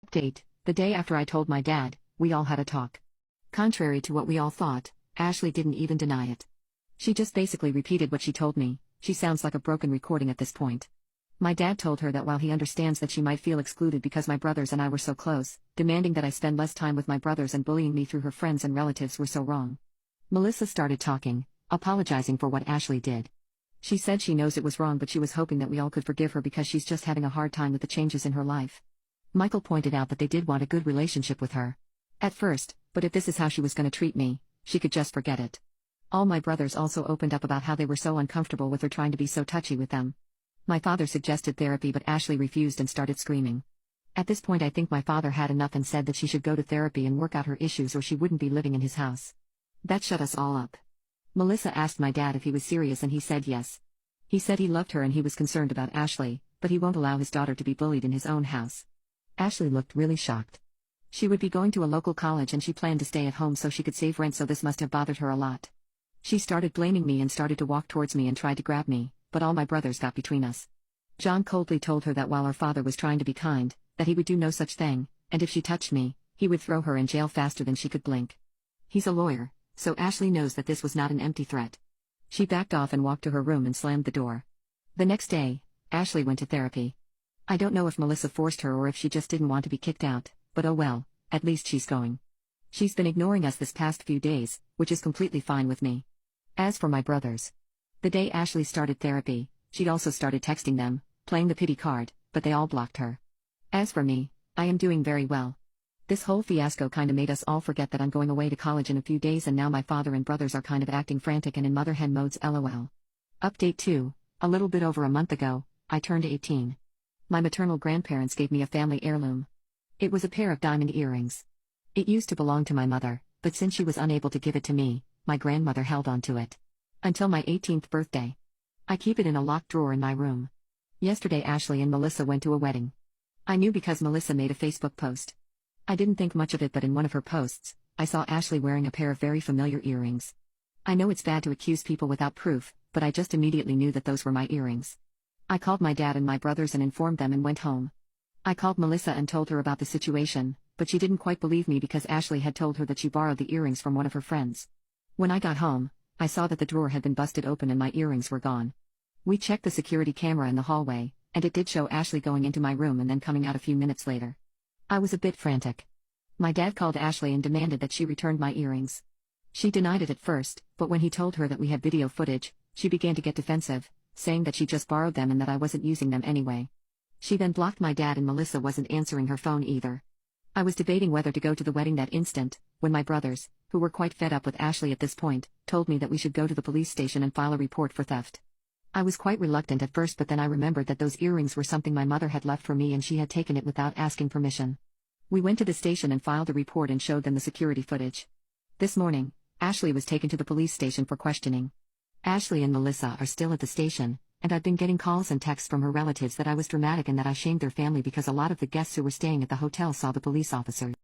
Update: the day after I told my dad, we all had a talk. Contrary to what we all thought, Ashley didn't even deny it. She just basically repeated what she told me. She sounds like a broken recording at this point. My dad told her that while he understands that she might feel excluded because my brothers and I were so close, demanding that I spend less time with my brothers and bullying me through her friends and relatives were so wrong. Melissa started talking, apologizing for what Ashley did. She said she knows it was wrong, but she was hoping that we all could forgive her because she's just having a hard time with the changes in her life. Michael pointed out that they did want a good relationship with her. At first, but if this is how she was going to treat me, she could just forget it. All my brothers also opened up about how they were so uncomfortable with her trying to be so touchy with them. My father suggested therapy, but Ashley refused and started screaming. At this point I think my father had enough and said that she should go to therapy and work out her issues or she wouldn't be living in his house. That shut us all up. Melissa asked my dad if he was serious and he said yes. He said he loved her and he was concerned about Ashley, but he won't allow his daughter to be bullied in his own house. Ashley looked really shocked. She would be going to a local college and she planned to stay at home so she could save rent, so this must have bothered her a lot. She started blaming me and started to walk towards me and tried to grab me, but all my brothers got between us. John coldly told her that while our father was trying to be kind, that he would do no such thing, and if she touched me, he would throw her in jail faster than she could blink. He's a lawyer, so Ashley knows that this was not an empty threat. She backed off and walked to her room and slammed the door. The next day, Ashley went to therapy. I don't know if Melissa forced her or if she just didn't want to be kicked out, but oh well, at least she's going. She's been ignoring us this past few days, which is completely fine with me. As for my brothers, the day Ashley started therapy, she'd also started texting them, playing the pity card, but they all blocked her. As for me, I am doing very well. This whole fiasco kinda made us all forget that I'm going away to college in a few days, and now my father and brothers are kind of acting frantic and in mother hen modes, lol. Update 2, a little bit over a month ago, I turned 18. My maternal grandparents gave me a family heirloom. It was a pair of diamond earrings. It used to belong to my mother, but since she was unable to give it to me, my grandmother held on to it. Until my 18th birthday. I keep it in a locked drawer in my room. Yesterday Ashley and Melissa went to a wedding. I knew because Melissa made a Facebook post. I didn't think much of it, but in one of her posts, I saw Ashley wearing a pair of very familiar earrings. I know it's bad to accuse people without proof, but I just immediately knew that those were my earrings. I called my dad and my brothers and informed them and went home. I called Melissa and told her about the situation, but she didn't quite believe me because Ashley had told her that she borrowed the earrings from one of her friends. When I got home, I saw that the drawer had been busted open and my earrings were gone. We checked the security camera in the hallway, and it did show Ashley going into my room and then coming out a few minutes later. I was a bit frantic. My dad called Ashley and demanded that she returned my earrings. She denied it at first, but when he told her that we had video footage, she began to get defensive, saying that she just borrowed them and that I wasn't using them anyway. She then blocked my dad and Melissa wasn't answering her phone either. I was debating whether to go to the wedding that instant, when my brothers, who were quite fed up with Ashley at this point, told me that we should go to the police station and file a report for theft. I was quite reluctant at first, but then I remembered that those earrings were something my mother had left for me and she had taken it without asking permission. We went to the station and filed a report and showed them the security footage. This morning, Ashley was taken to the police station for questioning. Ashley and Melissa are still at the station, and I've been getting calls and texts from her relatives that I was dramatic and that I shamed their family because a lot of the guests who were staying at the hotel saw the police officer.